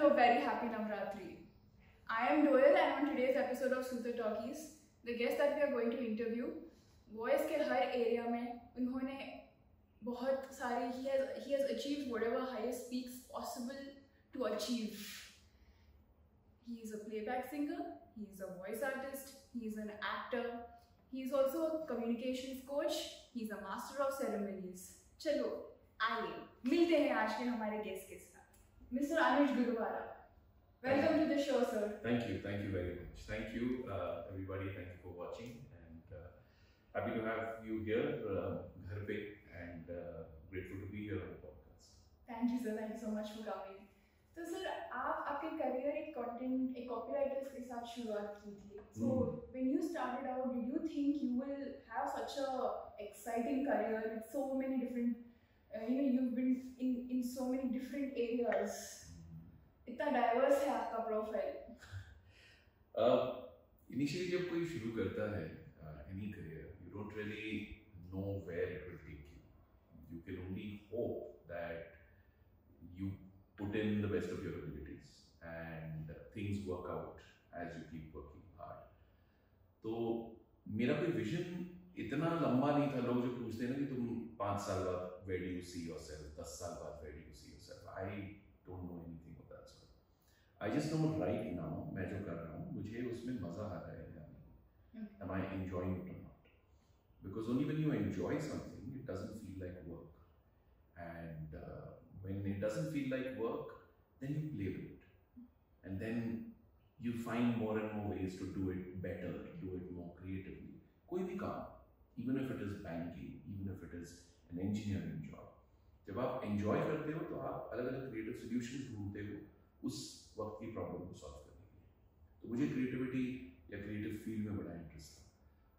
a very happy Navratri. I am Doyle and on today's episode of Sutra Talkies, the guest that we are going to interview, voice के हर area में उन्होंने बहुत सारे he has achieved whatever highest peaks possible to achieve. He is a playback singer, he is a voice artist, he is an actor, he is also a communications coach, he is a master of ceremonies. चलो आइए मिलते हैं आज के हमारे guest के साथ, Mr. Anuj Gurwara. Welcome to the show, sir. Thank you very much. Thank you, everybody. Thank you for watching, and happy to have you here, घर पे, and grateful to be here on the podcast. Thank you, sir. Thank you so much for coming. तो sir आप आपके career एक copywriter के साथ शुरुआत की थी. So when you started out, did you think you will have such a exciting career with so many different, you've been in so many different areas. इतना डाइवर्स है आपका प्रोफाइल. Initially जब कोई शुरू करता है any career, you don't really know where it will take you. You can only hope that you put in the best of your abilities and things work out as you keep working hard. तो मेरा कोई vision इतना लंबा नहीं था. लोग जो पूछते हैं ना कि तुम 5 साल बाद where do you see yourself, 10 साल बाद where do you see yourself, I don't know anything of that sort. I just know right now मैं जो कर रहा हूँ मुझे उसमें मजा आ रहा है या नहीं. Am I enjoying it or not? Because only when you enjoy something it doesn't feel like work, and when it doesn't feel like work, then you play with it, and then you find more and more ways to do it better, do it more creatively. कोई भी काम, even if it is banking, even if it is an engineering job, जब आप enjoy करते हो तो आप अलग-अलग creative solutions ढूंढते हो उस वक्त की प्रॉब्लम को सॉल्व करने के लिए. तो मुझे क्रिएटिविटी या क्रिएटिव फील्ड में बड़ा इंटरेस्ट था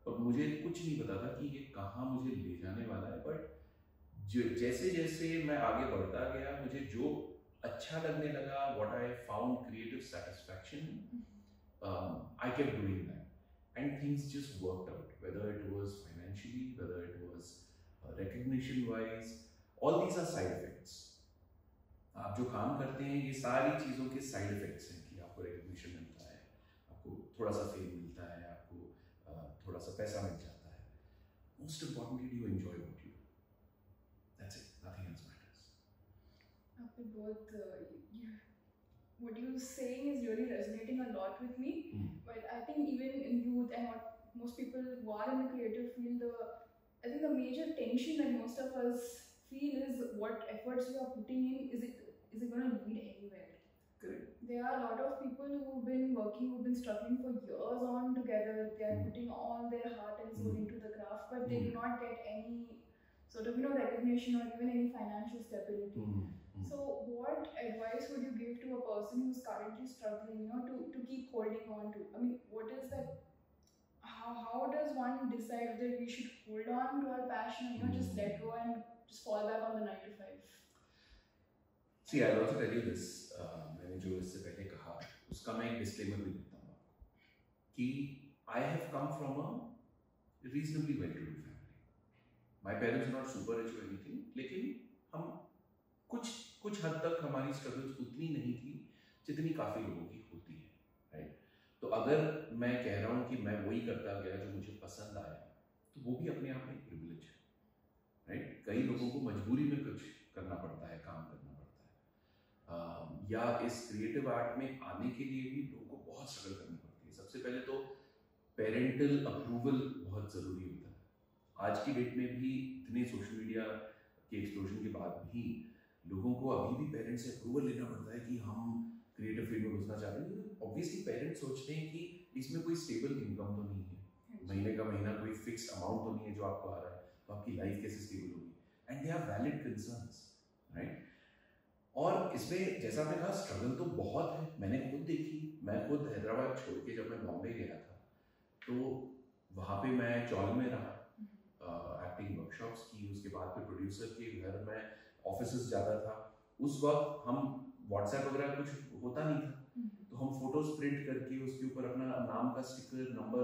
और मुझे कुछ नहीं पता था कि ये कहाँ मुझे ले जाने वाला है. बट जैसे जैसे मैं आगे बढ़ता गया मुझे जो अच्छा लगने लगा, what I found creative satisfaction, I kept doing that and things just worked out, whether it was financially, whether it was recognition wise. All these are side effects. आप जो काम करते हैं ये सारी चीज़ों के साइड इफेक्ट्स हैं कि आपको रिकग्निशन मिलता है, आपको थोड़ा सा फेम मिलता है, आपको थोड़ा सा पैसा मिल जाता है. Most importantly you enjoy what you do. That's it. Nothing else matters. आपके बहुत what you're saying is really resonating a lot with me. But I think even in youth and what most people who are in the creative field, I think the major tension that most of us feel is what efforts you are putting in. Is it going to lead anywhere? Correct. There are a lot of people who've been working, who've been struggling for years on together. They are putting all their heart and soul into the craft, but they do not get any sort of recognition or even any financial stability. So what advice would you give to a person who's currently struggling, to keep holding on to? I mean, what is that? How does one decide whether we should hold on to our passion or just let go and just fall back on the 9 to 5? See, I'll also tell you this. मैंने जो इससे पहले कहा उसका मैं एक disclaimer भी देता हूँ कि I have come from a reasonably well-to-do family. My parents are not super rich or anything, लेकिन हम कुछ हद तक हमारी स्ट्रगल्स उतनी नहीं थी जितनी काफ़ी लोगों की होती है, राइट? तो अगर मैं कह रहा हूँ कि मैं वही करता गया जो मुझे पसंद आया तो वो भी अपने आप में एक प्रिविलेज है, राइट? कई लोगों को मजबूरी में कुछ करना पड़ता है, काम करना पड़ता है, या इस क्रिएटिव आर्ट में आने के लिए भी लोगों को बहुत स्ट्रगल करनी पड़ती है. सबसे पहले तो पेरेंटल अप्रूवल बहुत ज़रूरी होता है. आज की डेट में भी इतने सोशल मीडिया के एक्सप्लोजन के बाद भी लोगों को अभी भी पेरेंट्स से अप्रूवल लेना पड़ता है कि हम क्रिएटिव फील्ड में घुसना चाहते हैं. ऑब्वियसली पेरेंट्स सोचते हैं कि इसमें कोई स्टेबल इनकम तो नहीं है, महीने का महीना कोई फिक्स्ड अमाउंट तो नहीं है जो आपको आ रहा है, तो आपकी लाइफ कैसे स्टेबल होगी. And they are valid concerns, right? और इसमें जैसा आपने कहा स्ट्रगल तो बहुत है. मैंने खुद देखी. मैं खुद हैदराबाद छोड़ के जब मैं बॉम्बे गया था तो वहाँ पे मैं चौल में रहा, एक्टिंग वर्कशॉप्स की, उसके बाद फिर प्रोड्यूसर के घर में ऑफिसेस जाता था. उस वक्त हम व्हाट्सएप वगैरह कुछ होता नहीं था, तो हम फोटोज प्रिंट करके उसके ऊपर अपना नाम का स्टिकर नंबर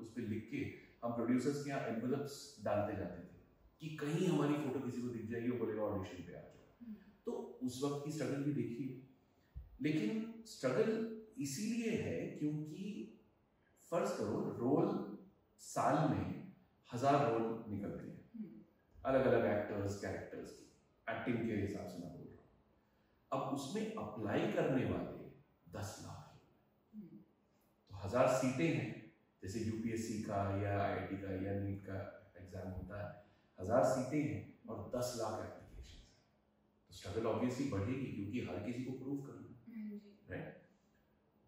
उस पर लिख के हम प्रोड्यूसर्स के यहाँ एनवेलप्स डालते जाते थे कि कहीं हमारी फोटो किसी को दिख जाएगी, वो बोलेगा ऑडिशन पे आ जाओ. तो उस वक्त की स्ट्रगल भी देखिए. लेकिन स्ट्रगल इसीलिए है क्योंकि फर्ज करो रोल साल में 1000 रोल निकलते हैं, अलग अलग एक्टर्स कैरेक्टर्स की, एक्टिंग के हिसाब से मैं बोल रहा हूँ। अब उसमें अप्लाई करने वाले 10 लाख हैं, तो 1000 सीटें हैं, जैसे यूपीएससी का या आईआईटी का या नीट का एग्जाम होता है, 1000 सीटें हैं और 10 लाख एप्लीकेशन हैं, तो स्ट्रगल ऑब्वियसली बढ़ेगी क्योंकि हर किसी को प्रूव करना, राइट।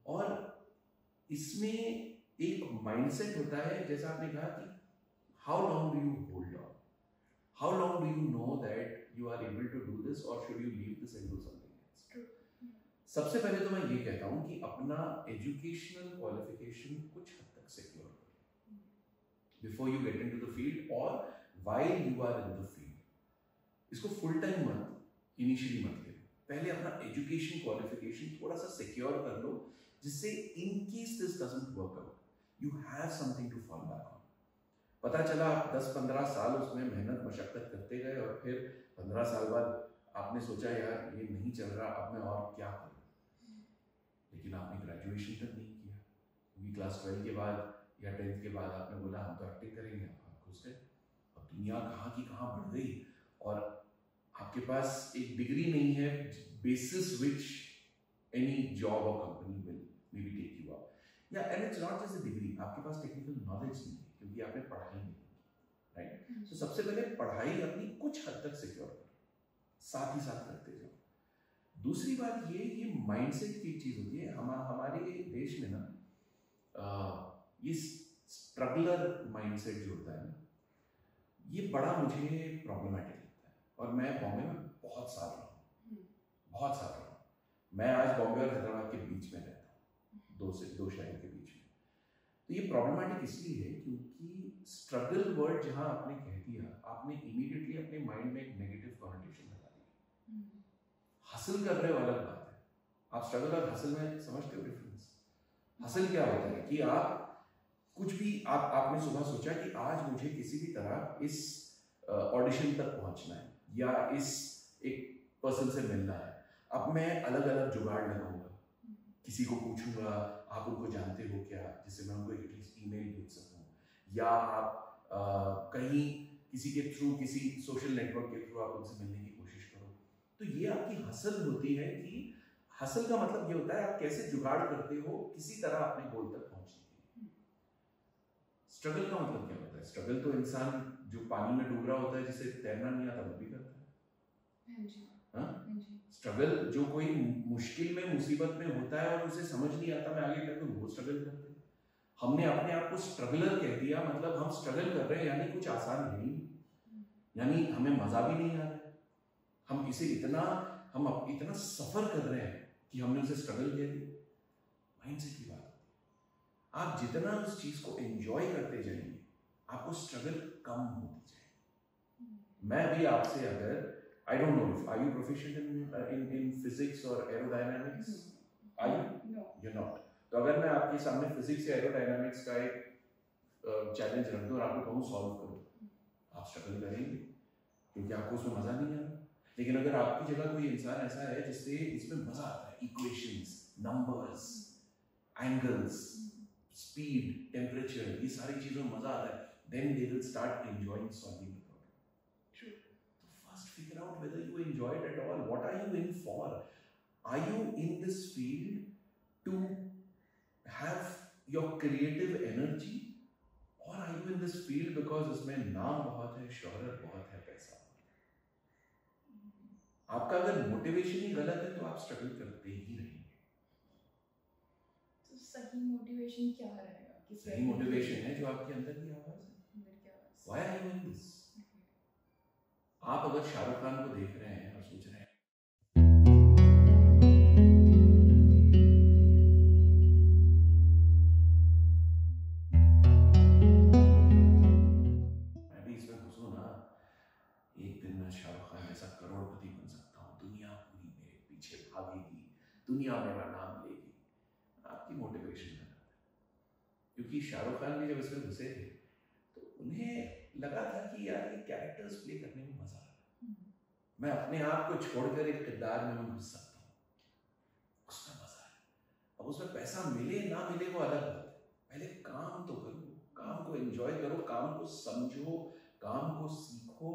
और इसमें एक माइंडसेट होता है, जैसा आपने कहा कि how long do you hold on, how long do you know that you are able to do this और should you leave this and do something else. सबसे पहले तो मैं ये कहता हूं कि अपना एजुकेशनल क्वालिफिकेशन कुछ हद तक सिक्योर करो before you get into the field और while you are in the field. इसको फुल टाइम मत इनिशियली मत ले, पहले अपना एजुकेशन क्वालिफिकेशन थोड़ा सा सिक्योर कर लो, जिससे in case this doesn't work out you have something to fall back on. पता चला आप 10-15 साल उसमें मेहनत मशक्कत करते गए और फिर 15 साल बाद आपने सोचा यार ये नहीं चल रहा, अब मैं और क्या करूं, लेकिन आपने ग्रेजुएशन तक नहीं किया क्योंकि क्लास 12 के बाद या 10th के बाद आपने बोला हम तो एक्टिंग करेंगे, आप घुस गए। अब दुनिया कहाँ की कहाँ बढ़ गई और आपके पास एक डिग्री नहीं है बेसिस विच एनी जॉब और company will maybe take you up. Yeah, and it's not just a degree. आपके पास टेक्निकल नॉलेज नहीं है क्योंकि आपने पढ़ाई नहीं की, राइट। तो सबसे पहले पढ़ाई अपनी कुछ हद तक सिक्योर करो, साथ ही साथ करते जाओ। दूसरी बात ये माइंडसेट की चीज होती है। हमारे देश में ना ये स्ट्रगलर माइंडसेट जो होता है ना, ये बड़ा मुझे प्रॉब्लमेटिक लगता है। और मैं बॉम्बे में बहुत साल रहा हूँ, बहुत साल रहा हूँ। मैं आज बॉम्बे और हैदराबाद के बीच में रहता हूँ, दो शहरों के बीच में। तो ये प्रॉब्लमेटिक इसलिए है क्योंकि स्ट्रगल वर्ड जहां आपने कह दिया, आपने इमीडिएटली अपने माइंड में एक नेगेटिव कॉनोटेशन लगा दी। हासिल कर रहे हो अलग बात है, आप स्ट्रगल और हासिल में समझते हो डिफरेंस। हासिल क्या होता है कि आप कुछ भी आपने सुबह सोचा कि आज मुझे किसी भी तरह इस ऑडिशन तक पहुंचना है या इस एक पर्सन से मिलना है। अब मैं अलग अलग जुगाड़ लगाऊंगा, किसी को पूछूंगा आप उनको जानते हो क्या, जिससे मैं उनको एटलीस्ट ईमेल भेज सकूं, या आप कहीं किसी के थ्रू, किसी सोशल नेटवर्क के थ्रू आप उनसे मिलने की कोशिश करो। तो ये आपकी हसल होती है कि हसल का मतलब ये होता है आप कैसे जुगाड़ करते हो किसी तरह अपने गोल तक पहुंचने के लिए। स्ट्रगल का मतलब क्या होता है? स्ट्रगल तो इंसान जो पानी में डूब रहा होता है, जिसे तैरना नहीं आता, वो भी करता है। स्ट्रगल जो कोई मुश्किल में मुसीबत में होता है और उसे समझ नहीं आता मैं आगे क्या करूं, वो स्ट्रगल करते हैं। हमने अपने आप को स्ट्रगलर कह दिया, मतलब हम स्ट्रगल कर रहे हैं, यानी कुछ आसान है नहीं, यानी हमें मजा भी नहीं आ रहा है, हम इतना सफर कर रहे हैं कि हमने उसे स्ट्रगल कह दिया। माइंडसेट की बात होती है। आप जितना उस चीज को एंजॉय करते जाएंगे, आपको स्ट्रगल कम होती जाएगी। मैं भी आपसे अगर I don't know if are you proficient in physics or aerodynamics? Are you? No. You're not. तो अगर मैं आपके सामने फिजिक्स या एरोडायनामिक्स का एक चैलेंज रख दूं और आपको कहूं सॉल्व करो, आप स्ट्रगल करेंगे क्योंकि आपको उसमें मजा नहीं आ रहा। लेकिन अगर आपकी जगह कोई इंसान ऐसा है जिससे इसमें मजा आता है, equations, numbers, angles, speed, temperature, ये सारी चीजों में मजा आता है, then they will start enjoying solving the problem. True. Figure out whether you enjoy it at all. What are you in for? Are you in this field to have your creative energy, or are you in this field because इसमें नाम बहुत है, शोहरत बहुत है, पैसा बहुत है? आपका अगर मोटिवेशन ही गलत है तो आप स्ट्रगल करते ही रहेंगे। तो सही मोटिवेशन क्या रहेगा? सही मोटिवेशन है जो आपके अंदर की आवाज है। Why are you in this? आप अगर शाहरुख खान को देख रहे हैं और सोच रहे हैं मैं भी इसमें घुसूं ना, एक दिन मैं शाहरुख खान जैसा करोड़पति बन सकता हूँ, दुनिया पूरी मेरे पीछे भागेगी, दुनिया मेरा नाम लेगी, आपकी मोटिवेशन है। क्योंकि शाहरुख खान भी जब इसमें घुसे थे तो उन्हें लगा था कि यार ये कैरेक्टर्स प्ले करने में मजा आ रहा है, मैं अपने आप को छोड़कर एक किरदार में घुस सकता हूँ। उसका अब उसमें पैसा मिले ना मिले वो अलग बात है, पहले काम तो करो, काम को एंजॉय करो, काम को समझो, काम को सीखो,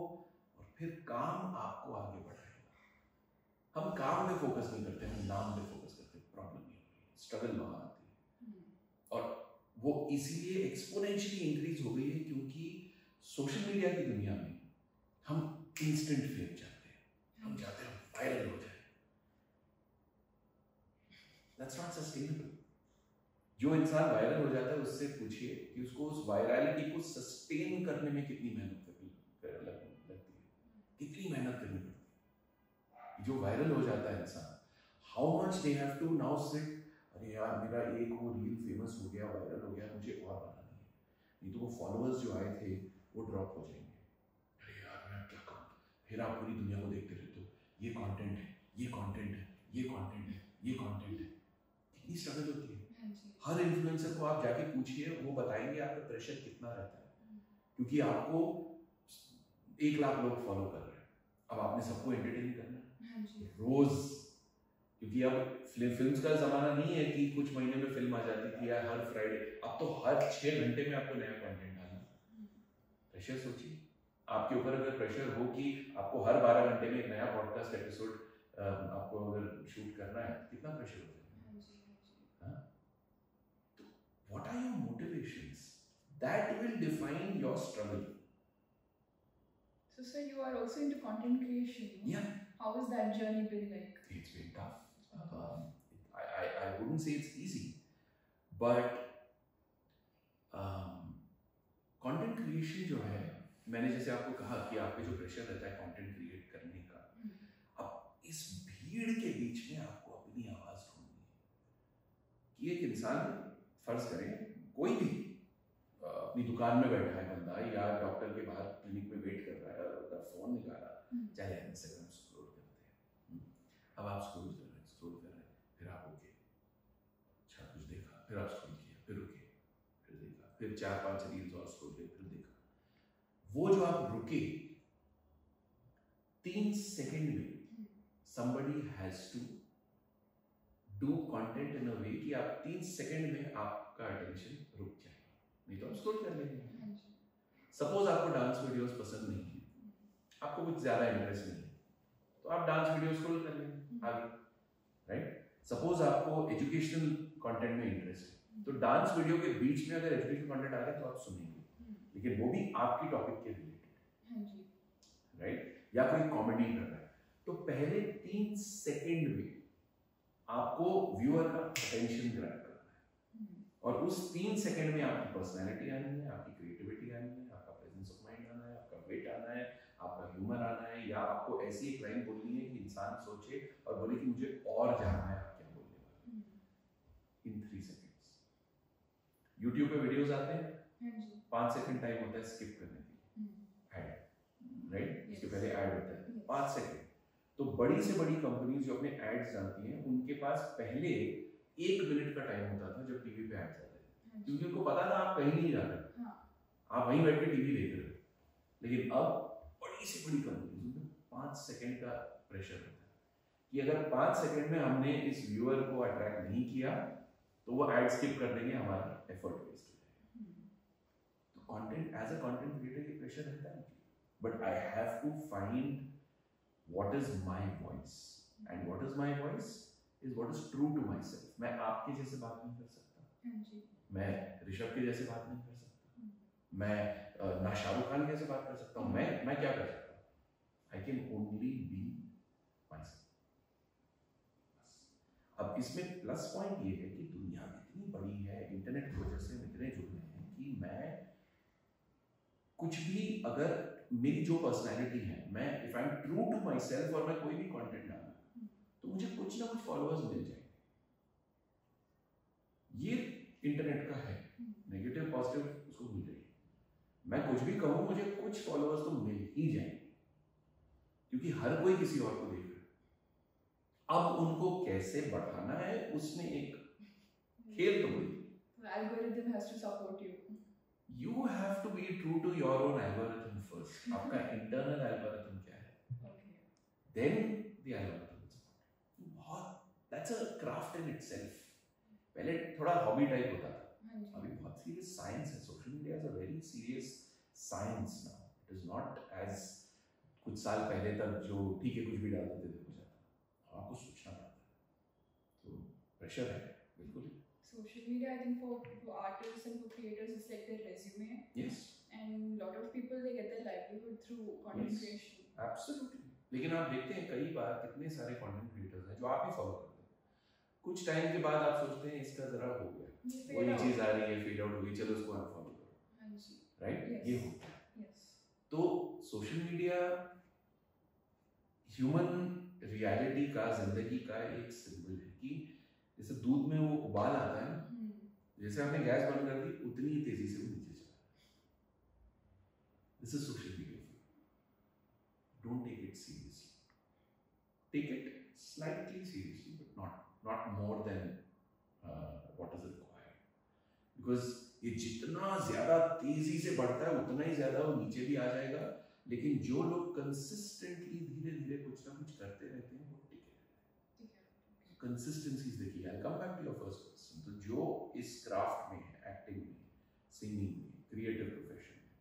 और फिर काम आपको आगे बढ़ाएगा। हम काम पे फोकस नहीं करते, हम नाम पे फोकस करते, प्रॉब्लम नहीं होती, स्ट्रगल वहां आती है। और वो इसीलिए एक्सपोनेंशियली इंक्रीज हो गई है क्योंकि सोशल मीडिया की दुनिया में हम इंस्टेंट फेम चाहते हैं, हम चाहते हैं वायरल हो जाए। That's not sustainable. जो इंसान वायरल हो जाता है उससे पूछिए कि उसको उस वायरलिटी को सस्टेन करने में कितनी मेहनत लगती है, कितनी मेहनत करनी पड़ती है। जो वायरल हो जाता है इंसान, how much they have to now sit, अरे यार मेरा एक वो रील फेमस हो गया, वायरल हो गया, मुझे और बनाना है, नहीं तो वो फॉलोअर्स जो आए थे वो ड्रॉप हो जाएंगे। अरे यार मैं क्या करूं, फिर आप पूरी दुनिया को देखते रहते हो, ये कंटेंट है, ये कंटेंट है, ये कंटेंट है, ये कंटेंट है। कितनी स्ट्रगल होती है। हर इन्फ्लुएंसर को आप जाके पूछिए, वो बताएंगे आपका प्रेशर कितना रहता है, क्योंकि आपको 1 लाख लोग फॉलो कर रहे हैं, अब आपने सबको एंटरटेन करना है रोज, क्योंकि अब फिल्म्स का जमाना नहीं है कि कुछ महीने में फिल्म आ जाती थी या हर फ्राइडे, अब तो हर 6 घंटे में आपको नया कंटेंट डालना। प्रेशर सोचिए, आपके ऊपर अगर प्रेशर हो कि आपको हर 12 घंटे में एक नया पॉडकास्ट एपिसोड आपको अगर शूट करना है, कितना प्रेशर हो जाएगा। तो what are your motivations, that will define your struggle. So sir, you are also into content creation, no? Yeah. How has that journey been like? It's been tough. I wouldn't say it's easy, but content creation जो है, मैंने जैसे आपको कहा कि आप पे जो प्रेशर रहता है कंटेंट क्रिएट करने का, अब इस भीड़ के बीच में आपको अपनी आवाज ढूंढनी है। कि एक इंसान, फर्ज करें कोई भी अपनी दुकान में बैठा है बंदा, या डॉक्टर के बाहर क्लिनिक में वेट कर रहा है, और फोन निकाला, चले इंस्टाग्राम स्क्रॉल करते हैं। अब आप स्क्रॉल कर रहे हैं, फिर आप ओके, अच्छा कुछ देखा, फिर आप स्क्रॉल किया, फिर ओके, फिर देखा, फिर 4-5 रील्स और स्क्रॉल किया, फिर देखा। वो जो आप रुके 3 सेकंड में, somebody has to do content in a way कि आप 3 सेकंड में आपका अटेंशन रुक जाए, नहीं तो आप स्क्रॉल कर लेंगे। सपोज आपको डांस वीडियोस पसंद नहीं है, आपको कुछ ज्यादा इंटरेस्ट नहीं है, तो आप डांस वीडियो स्क्रॉल कर लेंगे आगे, राइट। सपोज आपको एजुकेशनल कंटेंट में इंटरेस्ट है, तो डांस वीडियो के बीच में अगर एजुकेशनल कंटेंट आ रहा है तो आप सुनेंगे, लेकिन वो भी आपकी टॉपिक के रिलेटेड, राइट। या कोई कॉमेडी कर रहा है, तो पहले 3 सेकंड में आपको व्यूअर का अटेंशन ग्रैब करना है, और उस 3 सेकंड में आपकी पर्सनैलिटी आनी है, आपकी क्रिएटिविटी आनी है, आपका प्रेजेंस ऑफ माइंड आना है, आपका वेट आना है, आपका ह्यूमर आना है, या आपको ऐसी एक लाइन बोलनी है कि इंसान सोचे और बोले कि मुझे और जानना है आप क्या बोलने वाले, इन 3 सेकंड्स। यूट्यूब पे वीडियोस आते हैं, 5 सेकंड टाइम होता है स्किप करने के लिए, ऐड, राइट, इसके पहले ऐड होता है 5 सेकंड। तो बड़ी से बड़ी कंपनीज जो अपने एड्स डालती हैं, उनके पास पहले 1 मिनट का टाइम होता था जब टीवी पे एड्स आते थे, क्योंकि उनको पता था आप कहीं नहीं जा रहे, आप वहीं बैठ के टीवी देख रहे हो। लेकिन अब बड़ी से बड़ी कंपनीज में 5 सेकंड का प्रेशर होता है कि अगर 5 सेकंड में हमने इस व्यूअर को अट्रैक्ट नहीं किया तो वो एड स्किप कर देंगे, हमारा एफर्ट वेस्ट हो जाएगा। तो content, as a content creator ये प्रेशर रहता है, but I have to find what is my voice, and what is my voice is what is true to myself. मैं आपके जैसे बात नहीं कर सकता, मैं ऋषभ के जैसे बात नहीं कर सकता, मैं ना शाहरुख खान जैसे बात कर सकता हूँ, मैं क्या कर सकता हूँ, I can only be myself। अब इसमें प्लस पॉइंट ये है कि दुनिया इतनी बड़ी है, इंटरनेट की वजह से इतने जुड़ गए हैं कि मैं कुछ भी, अगर मेरी जो पर्सनैलिटी है, मैं if I am true to myself और मैं कोई भी कंटेंट डालूं तो मुझे कुछ ना कुछ फॉलोअर्स मिल जाएंगे। ये इंटरनेट का है, नेगेटिव पॉजिटिव उसको मिल रही है। मैं कुछ भी कहूं, मुझे कुछ फॉलोअर्स तो मिल ही जाएंगे, क्योंकि हर कोई किसी और को देख रहा है। अब उनको कैसे बढ़ाना है, उसमें एक खेल तो हुई। Algorithm has to support you. You have to be true to your own algorithm first. आपका internal algorithm क्या है? Okay. Then the algorithm will support you. बहुत, that's a craft in itself. पहले थोड़ा हॉबी टाइप होता था, हाँ जी, अभी बहुत सीरियस साइंस है. Social media is a very serious science now. It is not as कुछ साल पहले तक जो ठीक है कुछ भी डाल देते थे हो जाता. आपको सोचना पड़ता है, तो प्रेशर है बिल्कुल. social media, I think for artists and for creators, it's like their resume, Yes, and lot of people they get their livelihood through content Yes. creation. absolutely. लेकिन आप देखते हैं कई बार कितने सारे कंटेंट क्रिएटर्स हैं जो आप ही फॉलो करते हैं. कुछ टाइम के बाद आप सोचते हैं इसका जरा हो गया, ये fade वही out. चीज आ रही है, फेड आउट हो गई, चलो उसको अनफॉलो करो. हाँ जी, राइट, Yes. ये होता है. yes, तो सोशल मीडिया ह्यूमन रियलिटी का, जिंदगी का एक सिंबल है कि जैसे दूध में वो उबाल आता है ना, जैसे आपने गैस बंद कर दी उतनी ही तेजी से वो नीचे चला. This is social media. Don't take it seriously. Take it slightly seriously but not more than what is required. Because ये जितना ज्यादा तेजी से बढ़ता है उतना ही ज्यादा वो नीचे भी आ जाएगा. लेकिन जो लोग कंसिस्टेंटली धीरे धीरे कुछ ना कुछ करते रहते हैं वो टिके रहते हैं. Consistency is the key. I come back to your first question. तो जो इस क्राफ्ट में है, एक्टिंग में, सिंगिंग में, क्रिएटिव प्रोफेशन में,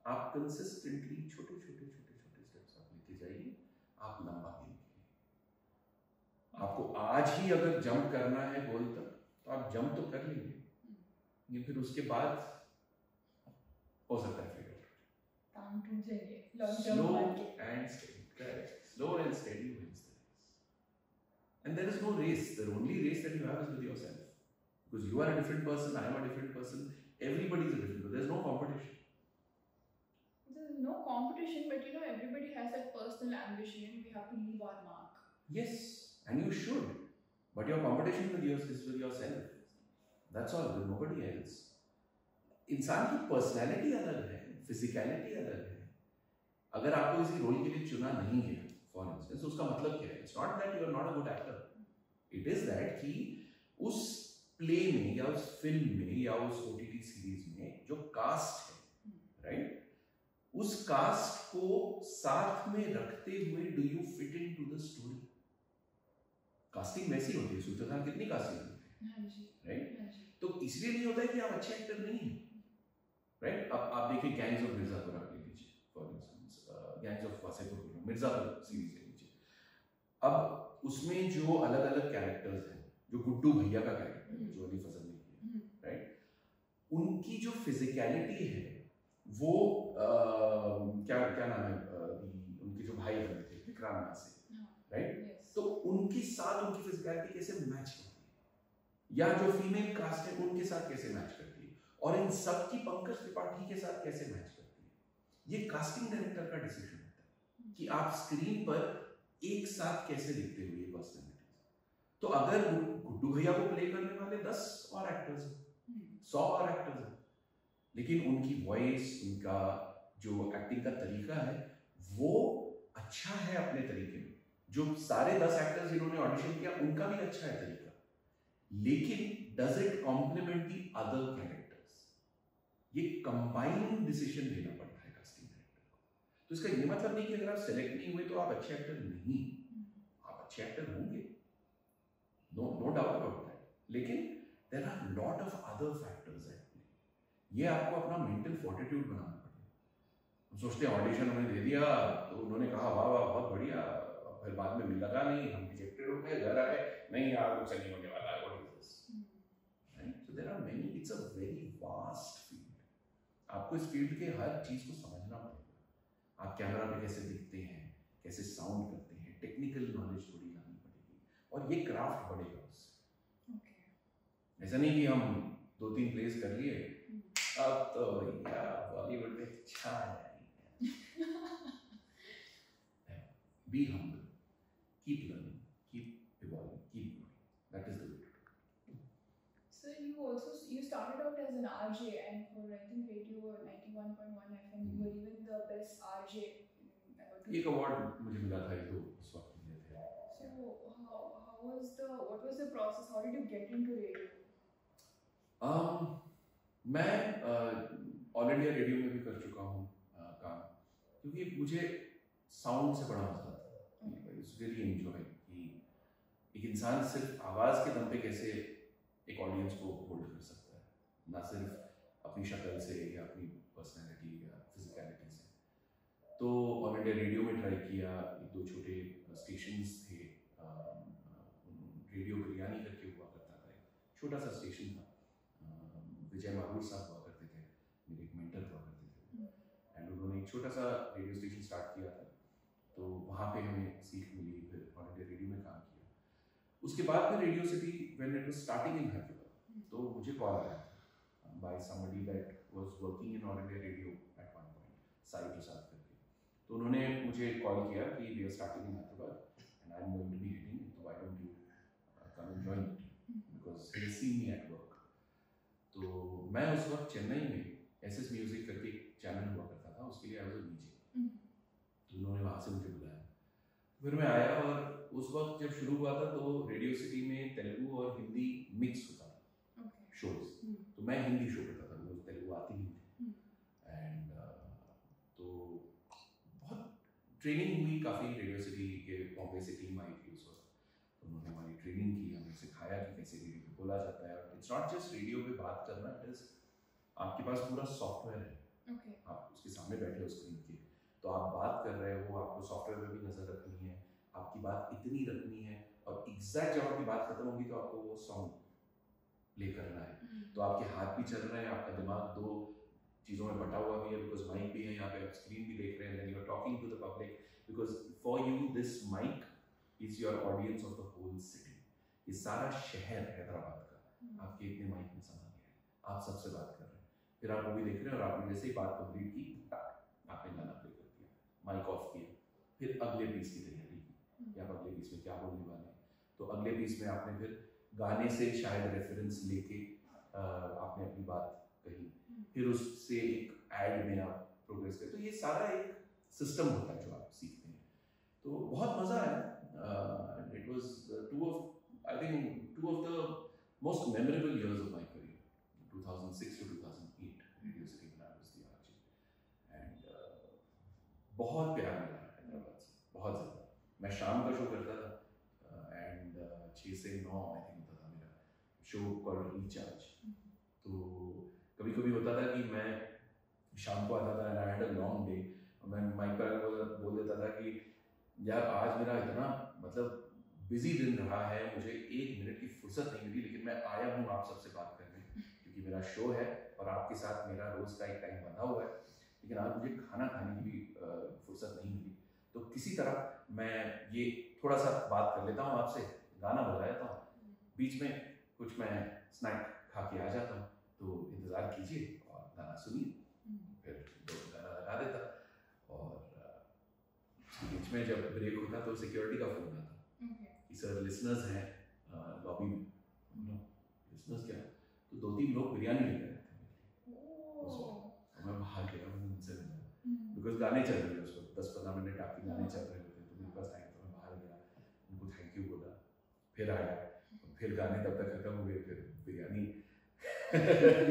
आप कंसिस्टेंटली छोटे छोटे छोटे छोटे स्टेप्स आप लेते जाइए, आप लंबा गेम खेलिए. आपको आज ही अगर जंप करना है गोल तक तो आप जंप तो कर लेंगे, लेकिन फिर उसके बाद हो सकता है फिर टांग टूट जाएगी. slow and steady. Correct. Slow and steady wins the race. And there is no race. The only race that you have is with yourself. Because you are a different person, I am a different person. Everybody is a different person. There is no competition. There's no competition, but you know everybody has that personal ambition, and we have to leave our mark. Yes, and you should. But your competition with yours is with yourself. That's all. With nobody else. इंसान की personality अलग है, physicality अलग है. अगर आपको किसी role के लिए चुना नहीं गया फॉर इंस्टेंस, उसका मतलब क्या है? It's not that you are not a good actor. It is that कि उस प्ले में या उस फिल्म में या उस ओटीटी सीरीज में जो कास्ट है, राइट, उस कास्ट को साथ में रखते हुए do you fit into the story. Casting वैसी होती है. सूत्रधार कितनी कास्टिंग होती है, राइट? तो इसलिए नहीं होता है कि आप अच्छे एक्टर नहीं हैं, राइट? अब आप देखिए गैंग्स ऑफ मिर्जापुर आप ले लीजिए for instance, gangs of Wasseypur, Mirzapur series ले लीजिए. अब उसमें जो अलग अलग कैरेक्टर्स हैं, जो गुड्डू भैया का कैरेक्टर है जो अली फजल ने किया, राइट, उनकी जो फिजिकलिटी है वो क्या नाम है, उनके जो भाई बने थे विक्रांत नाथ से, राइट, तो उनके साथ उनकी फिजिकलिटी कैसे मैच करती है, या जो फीमेल कास्ट है उनके साथ कैसे मैच करती है, और इन सब की पंकज त्रिपाठी के साथ कैसे मैच करती है. ये कास्टिंग डायरेक्टर का डिसीजन होता है कि आप स्क्रीन पर एक साथ कैसे देखते हो ये पर्सनैलिटीज. तो अगर गुड्डू भैया को प्ले करने वाले 10 और एक्टर्स हैं, 100 और एक्टर्स हैं, लेकिन उनकी वॉइस, उनका जो एक्टिंग का तरीका है वो अच्छा है अपने तरीके में. जो सारे 10 एक्टर्स जिन्होंने ऑडिशन किया उनका भी अच्छा है तरीका, लेकिन does it complement the other characters? ये कंबाइंड डिसीजन लेना पड़ता है कास्टिंग डायरेक्टर को. तो इसका ये मतलब नहीं कि अगर आप सेलेक्ट नहीं हुए तो आप अच्छे एक्टर नहीं, आप अच्छे एक्टर होंगे, नो डाउट अबाउट दैट. लेकिन there are lot of other factors at play. ये आपको अपना मेंटल फोर्टिट्यूड बनाना पड़ेगा. हम सोचते हैं ऑडिशन हमें दे दिया तो उन्होंने कहा वाह वाह बहुत बढ़िया, फिर बाद में लगा नहीं, हम रिजेक्टेड हो गए, घर आए, नहीं यार कुछ नहीं होने वाला है, what is this, right? So there are many, it's a very vast field. आपको इस फील्ड के हर चीज को समझना पड़ेगा. आप कैमरा पे कैसे दिखते हैं, कैसे साउंड करते हैं, टेक्निकल नॉलेज थोड़ी लानी पड़ेगी, और ये क्राफ्ट बढ़ेगा उससे. ऐसा नहीं कि हम 2-3 प्लेस कर लिए अब तो भैया बॉलीवुड में छा जाएंगे. Be humble, keep learning, keep evolving, keep growing. That is the way to do it. So you started out as an RJ, and for I think radio 91.1 FM, you were even the best RJ. एक award मुझे मिला था ये तो उस वक्त मिले थे. So what was the process? How did you get into radio? मैं ऑल इंडिया रेडियो में भी कर चुका हूँ काम, क्योंकि मुझे साउंड से बड़ा मजा आता है. इट्स रियली एंजॉय कि एक इंसान सिर्फ आवाज़ के दम पे कैसे एक ऑडियंस को होल्ड कर सकता है, ना सिर्फ अपनी शक्ल से या अपनी पर्सनैलिटी या फिजिकलिटी से। तो ऑल इंडिया रेडियो में ट्राई किया, एक दो छोटे स्टेशंस थे, रेडियो बिरयानी करके हुआ करता था, एक छोटा सा स्टेशन था, विजय माहूर साहब हुआ करते थे, मेरे एक मेंटर हुआ करते थे, एंड उन्होंने एक छोटा सा रेडियो स्टेशन स्टार्ट किया था, तो वहाँ पे हमें सीख मिली, फिर ऑल इंडिया रेडियो में काम किया। उसके बाद फिर Radio City when it was starting in Hyderabad, तो मुझे कॉल आया था by somebody that was working in All India Radio at one point, Sai Prasad करके। तो उन्होंने मुझे कॉल किया कि we are starting in Hyderabad and I am going to be heading it, why don't you come and join it, because he see me at work. तो मैं उस वक्त चेन्नई में एसएस म्यूजिक करके एक चैनल हुआ करता था, उसके लिए आई वाज अ डीजे, तो उन्होंने वहाँ से मुझे बुलाया। फिर मैं आया और उस वक्त जब शुरू हुआ था तो रेडियो सिटी में तेलुगु और हिंदी मिक्स होता था शोज, तो मैं हिंदी शो करता था, मुझे तेलुगु आती नहीं थी, एंड तो बहुत ट्रेनिंग हुई काफ़ी रेडियो सिटी के, बॉम्बे से टीम आई थी उस वक्त, तो उन्होंने हमारी ट्रेनिंग की, हमें सिखाया कि कैसे रेडियो पे बोला जाता है। इट्स नॉट जस्ट रेडियो पे बात करना, इट इज आपके पास पूरा सॉफ्टवेयर है, आप उसके सामने बैठे हो स्क्रीन के, तो आप बात कर रहे हो, आपको सॉफ्टवेयर पे भी नज़र रखनी है, आपकी बात इतनी रखनी है, और एग्जैक्ट जब आपकी बात खत्म होगी तो आपको वो सॉन्ग प्ले करना है, तो आपके हाथ भी चल रहे हैं, आपका दिमाग दो चीज़ों में बटा हुआ भी है, बिकॉज माइक भी है यहाँ पे, आप स्क्रीन भी देख रहे हैं, you are talking to the public, because for you this mic is your audience of the whole city. ये सारा शहर हैदराबाद का आपके इतने माइक में समा गया है, आप सबसे बात कर रहे हैं, फिर आप मूवी देख रहे हैं और आपने जैसे ही बात कंप्लीट की आपने गाना प्ले कर दिया, माइक ऑफ किया, फिर अगले पीस की तैयारी की कि आप अगले पीस में क्या बोलने वाले हैं, तो अगले पीस में आपने फिर गाने से शायद रेफरेंस लेके आपने अपनी बात कही, फिर उससे एक एड में आप प्रोग्रेस करें, तो ये सारा एक सिस्टम होता है जो आप सीखते हैं, तो बहुत मज़ा आया। It was two of the most memorable years of my career, 2006 to 2008 radio city में I was the RJ, and बहुत प्यार मिला हैदराबाद से, बहुत ज़्यादा। मैं शाम का शो करता था एंड 6 से 9 आई थिंक होता था मेरा शो कॉल्ड रिचार्ज, तो कभी कभी होता था कि मैं शाम को आता था and I had a long day, और मैं माइक पर बोल देता था कि यार आज मेरा इतना मतलब बिजी दिन रहा है, मुझे 1 मिनट की फुर्सत नहीं मिली, लेकिन मैं आया हूँ आप सबसे बात करने, क्योंकि मेरा शो है और आपके साथ मेरा रोज़ का एक टाइम बंधा हुआ है, लेकिन आज मुझे खाना खाने की भी फुर्सत नहीं मिली, तो किसी तरह मैं ये थोड़ा सा बात कर लेता हूँ आपसे, गाना बजा देता हूँ, बीच में कुछ मैं स्नैक खा के आ जाता हूँ, तो इंतज़ार कीजिए और गाना सुनिए, फिर गाना लगा देता, और बीच में जब ब्रेक होता तो सिक्योरिटी का फ़ोन आता कि सर लिसनर्स हैं लॉबी में, लिसनर्स क्या, तो 2-3 लोग बिरयानी लेकर आए थे, और मैं बाहर गया, उनसे मिला, बिकॉज गाने चल रहे थे उस वक्त, 10-15 मिनट आपके गाने चल रहे होते हैं, तो मेरे पास टाइम, तो मैं बाहर गया, उनको थैंक यू बोला, फिर आया, फिर गाने तब तक खत्म हुए, फिर बिरयानी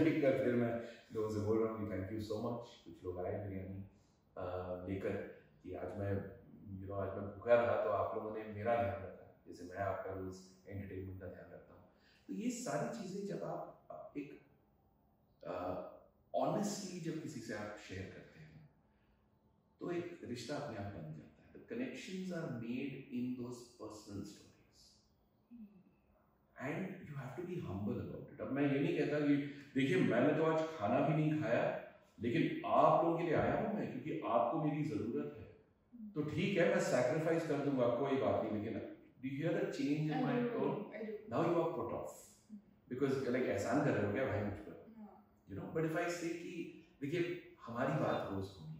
लेकर फिर मैं लोगों से बोल रहा हूँ कि थैंक यू सो मच, कुछ लोग आए बिरयानी लेकर कि आज मैं आज मैं भूखा रहा तो आप लोगों ने मेरा ध्यान रखा, जैसे मैं आपका रोज एंटरटेनमेंट का ध्यान रखता हूँ, तो ये सारी चीज़ें जब आप एक ऑनेस्टली जब किसी से आप शेयर करते हैं तो एक रिश्ता अपने आप बन जाता है, the connections are made in those personal stories, and you have to be humble about it. अब मैं ये नहीं कहता कि देखिए मैंने तो आज खाना भी नहीं खाया, लेकिन आप लोगों के लिए आया हूँ मैं, क्योंकि आपको मेरी ज़रूरत है, तो ठीक है मैं सैक्रिफाइस कर दूंगा, कोई बात नहीं, लेकिन do you hear the change in my tone? Now you are put off because like एहसान कर रहे हो क्या भाई मुझ पर, you know, but if I say कि देखिए हमारी बात रोज होगी,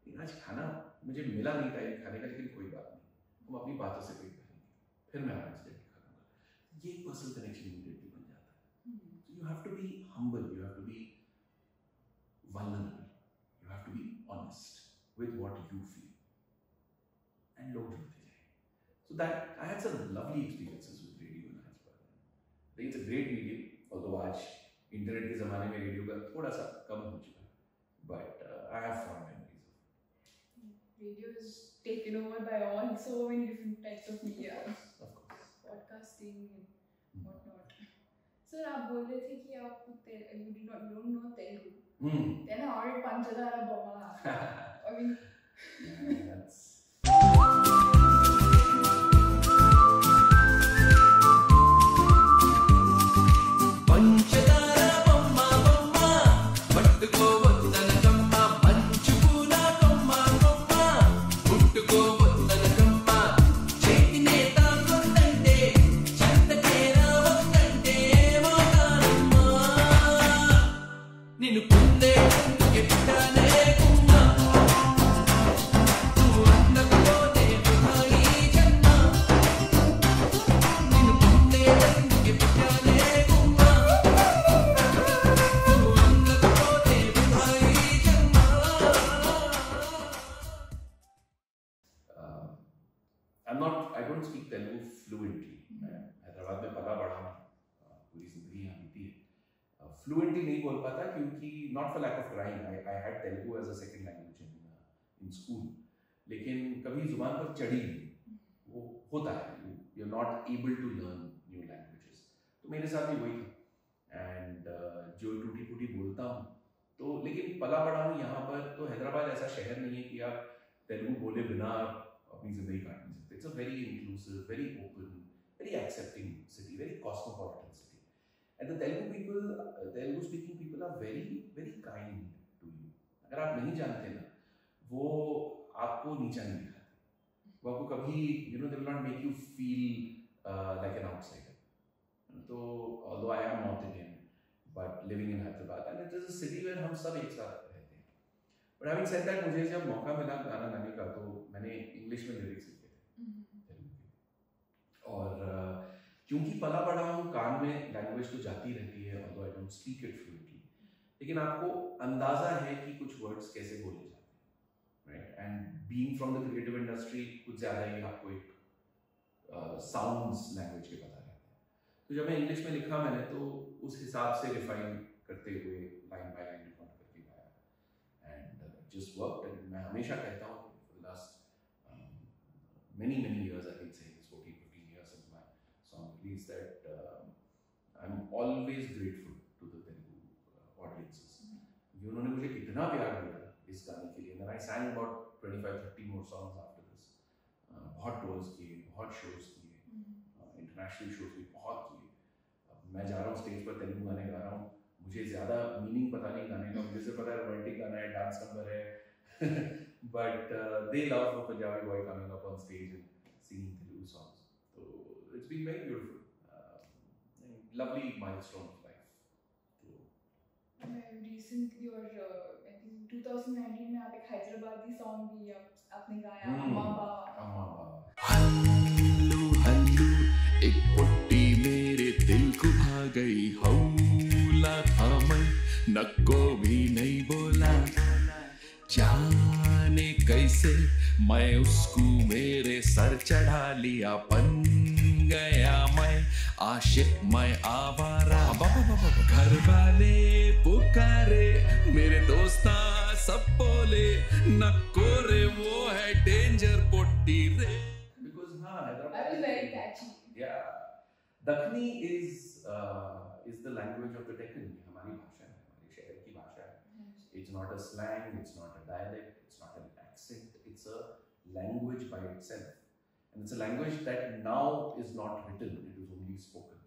लेकिन आज खाना मुझे मिला नहीं टाइम खाने का, लेकिन कोई बात नहीं, हम अपनी बातों से पेट भरेंगे, फिर मैं आराम से खाऊंगा, ये पर्सनल कनेक्शन इमीडिएटली बन जाता है। So you have to be humble, you have to be vulnerable, you have to be honest with what you feel, and लोग जुड़ते जाएंगे। So that I had some lovely experiences with radio in Hyderabad. I think it's a great medium, although आज internet के ज़माने में radio का थोड़ा सा कम हो चुका है, but I have fond memories of it. Radio is taken over by so many different types of media. Of course. Podcasting and whatnot. Sir आप बोल रहे थे कि आप you don't know Telugu. Hmm. Then how did Panchadara Bomma happen? I mean, Yeah, that's పంచదార బొమ్మ బొమ్మ పట్టుకోవద్దనకమ్మ మంచుపూల కొమ్మ కొమ్మ పుట్టుకోవద్దనకమ్మ చేతినే తాకొద్దంటే చెంతకే రావద్దంటే ఏమవుతానమ్మా నిన్ను పొందేందుకే పుట్టానే కుమ్మ నువ్వు అందకపోతే వృధా ఈ జన్మ నిన్ను పొందేందుకే పుట్టానే కుమ్మ నువ్వు అందకపోతే వృధా ఈ జన్మ I don't speak Telugu fluently. मैं हैदराबाद में पला बड़ा हूँ, पूरी जिंदगी यहाँ बीती है. Fluently नहीं बोल पाता क्योंकि not for lack of trying. I had Telugu as a second language in school. लेकिन कभी जुबान पर चढ़ी नहीं. वो होता है. You're not able to learn new languages. तो मेरे साथ भी वही था. And जो टूटी फूटी बोलता हूँ तो लेकिन पला बड़ा हूँ यहाँ पर. तो हैदराबाद ऐसा शहर नहीं है कि आप तेलुगु बोले बिना अपनी जिंदगी काट नहीं सकते. It's a very inclusive, very open, very accepting city, very cosmopolitan city. And the Telugu speaking people are very, very kind to you. अगर आप नहीं जानते ना, वो आपको नीचा नहीं दिखाते. वो आपको कभी, they will not make you feel like an outsider. तो although I am North Indian, but living in Hyderabad, and it is a city where हम सब एक साथ रहते हैं. But having said that, मुझे जब मौका मिला गाना गाने का तो मैंने इंग्लिश में लिरिक्स लिखे थे तेलुगु के. और क्योंकि पला बड़ा हूँ कान में लैंग्वेज तो जाती रहती है, although I don't speak it fluently, लेकिन आपको अंदाजा है कि कुछ वर्ड्स कैसे बोले जाते हैं, right? And being from the creative industry कुछ ज़्यादा ही आपको एक sounds लैंग्वेज के पता रहते हैं. तो जब मैं इंग्लिश में लिखा मैंने तो उस हिसाब से रिफाइन करते हुए लाइन बाय लाइन रिकॉर्ड करके गाया. And just worked. एंड मैं हमेशा कहता हूँ for the last many years I've been saying this, 14-15 years since my song release, that I'm always grateful to the Telugu audiences. क्योंकि उन्होंने मुझे इतना प्यार दिया इस गाने के लिए. And I sang about 25-30 more songs after this. बहुत टूर्स किए, बहुत शोज किए, इंटरनेशनल शोज भी बहुत किए. अब मैं जा रहा हूँ स्टेज पर तेलुगु गाने गा रहा हूँ, मुझे ज़्यादा मीनिंग पता नहीं गाने का. मुझे सिर्फ पता है रोमांटिक गाना है, डांस नंबर है. But they love the Punjabi boy coming up on stage and singing Telugu songs. So it's been very beautiful. Lovely milestone of life. recently or I think 2019 में आप एक हैदराबादी सॉन्ग भी आपने गाया, अम्मा बा. हल्लू हल्लू एक पुट्टी मेरे दिल को भा गई. हौला था मैं नको भी नहीं बोला. जाने कैसे मैं उसको मेरे सर चढ़ा लिया. बन गया मैं आशिक, मैं आवारा. घर वाले पुकारे, मेरे दोस्ता सब बोले नको रे वो है डेंजर पोटी रे. Because That was very catchy. Yeah, Dakhni is the language of the Deccan. हमारी भाषा है, हमारे शहर की भाषा है. It's not a slang, it's not a dialect, it's not an accent. It's a language by itself, and it's a language that now is not written. It is only spoken.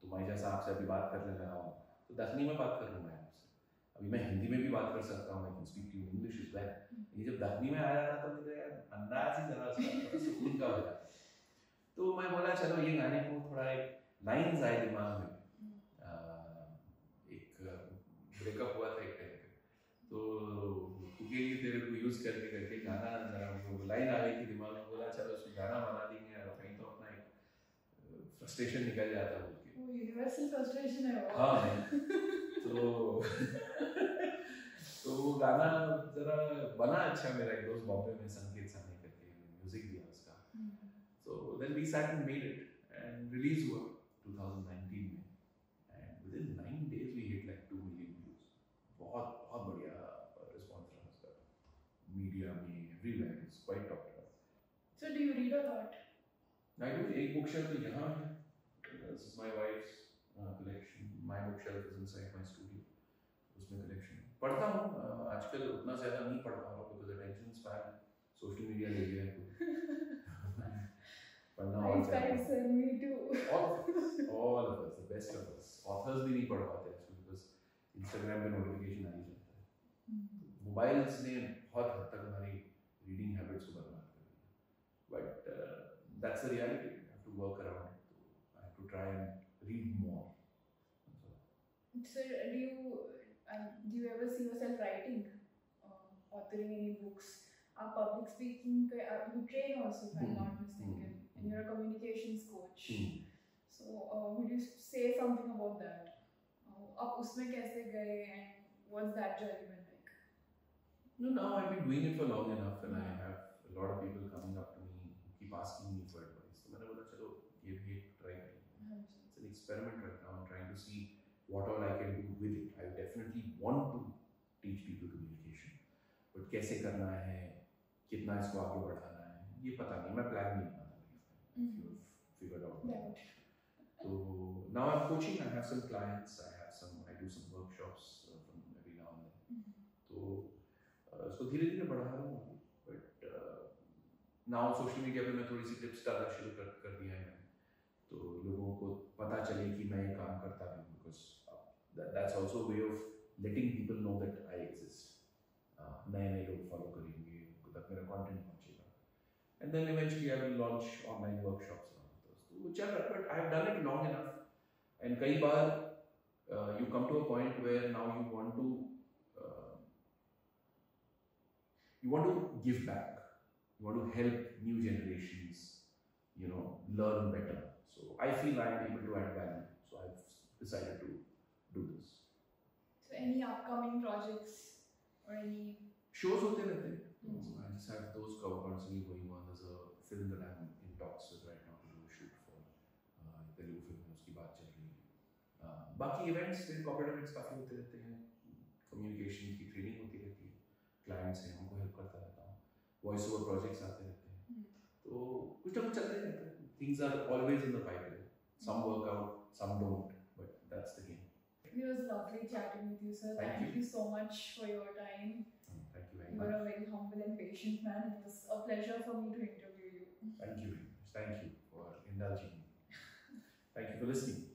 तो मैं जैसा आपसे अभी बात कर रहा हूँ तो दखनी में बात कर रहा हूँ मैं आपसे. अभी मैं हिंदी में भी बात कर सकता हूँ. I can speak to you in English as well. ये जब दखनी में आया था तो मुझे अंदाज ही जरा सा सुकून का हो जाता. तो मैं बोला चलो ये गाने को थोड़ा एक लाइन्स आए दिमाग में. एक ब्रेकअप हुआ था एक टाइम पे, तो उसके लिए तेरे को यूज करके गाना जरा वो लाइन आ गई थी दिमाग में. बोला चलो उसको गाना बना देंगे और कहीं तो अपना एक फ्रस्ट्रेशन निकल जाता है. वो यूनिवर्सल फ्रस्ट्रेशन है वो. हाँ. तो वो गाना जरा बना अच्छा. मेरा एक दोस्त बॉम्बे में संकेत सानी करके म्यूजिक दिया उसका. So then we sat and made it and release हुआ 2019 में. And within 9 days we hit like 2 million views. बहुत बढ़िया response रहा उसका. Media में everywhere it's quite talked about. So do you read a lot? I do. एक bookshelf तो यहाँ है. This is my wife's collection. My bookshelf is inside my studio. उसमें collection पढ़ता हूँ. आजकल उतना ज़्यादा नहीं पढ़ पा रहा हूँ because attention span social media ले गया है. पढ़ना और sir, me too. all of us, the best of us. Authors भी नहीं पढ़ पाते आजकल because Instagram पे notification आ ही जाता है. मोबाइल्स ने बहुत हद तक हमारी रीडिंग हैबिट्स को बर्बाद कर दिया. But that's the reality. I have to work around it. I have to try and read more. So do you ever see yourself writing, authoring any books? Public speaking, you train also, if I'm not mistaken, and you're a communications coach. So would you say something about that? आप उसमें कैसे गए and what's that journey been like? No, now I've been doing it for long enough, and I have a lot of people coming up to me, keep asking me for advice. So मैंने बोला चलो ये भी एक try करेंगे. It's an experiment right now. I'm trying to see what all I can do with it. I definitely want to teach people communication, but कैसे करना है, कितना इसको आगे बढ़ाना है, ये पता नहीं. मैं प्लान नहीं बना रहा. If you've figured out that. So now I'm coaching. I have some clients. I do some workshops from every now and then. तो इसको धीरे-धीरे बढ़ा रहा हूँ. But now social media पे मैं थोड़ी सी टिप्स डालना शुरू कर दिया है मैंने. तो लोगों को पता चले कि मैं ये काम करता भी हूँ, because that's also a way of letting people know that I exist. नए लोग फॉलो करेंगे, उनको तक मेरा कंटेंट पहुँचेगा. And then eventually I will launch online workshops around those. तो चल रहा है, but I have done it long enough. And कई बार you come to a point where now you want to give back. You want to help new generations, learn better. So I feel I am able to add value. So I've decided to do this. So any upcoming projects or any shows होते रहते हैं. I just have those constantly going on. There's a film that I'm in talks with right now to do a shoot for. Telugu film है, उसकी बात चल रही है. बाकी इवेंट्स, कॉर्पोरेट इवेंट्स काफ़ी होते रहते हैं. कम्युनिकेशन की ट्रेनिंग होती रहती है. क्लाइंट्स हैं, उनको हेल्प करता रहता हूँ. वॉइस ओवर प्रोजेक्ट्स आते रहते हैं. तो कुछ ना कुछ चलते रहता है. Things are always in the pipeline. Some work out, some don't, but that's the game. It was lovely chatting with you, sir. Thank you so much for your time. Thank you very much. You are a very humble and patient man. It was a pleasure for me to interview you. Thank you very much. Thank you for indulging me. Thank you for listening.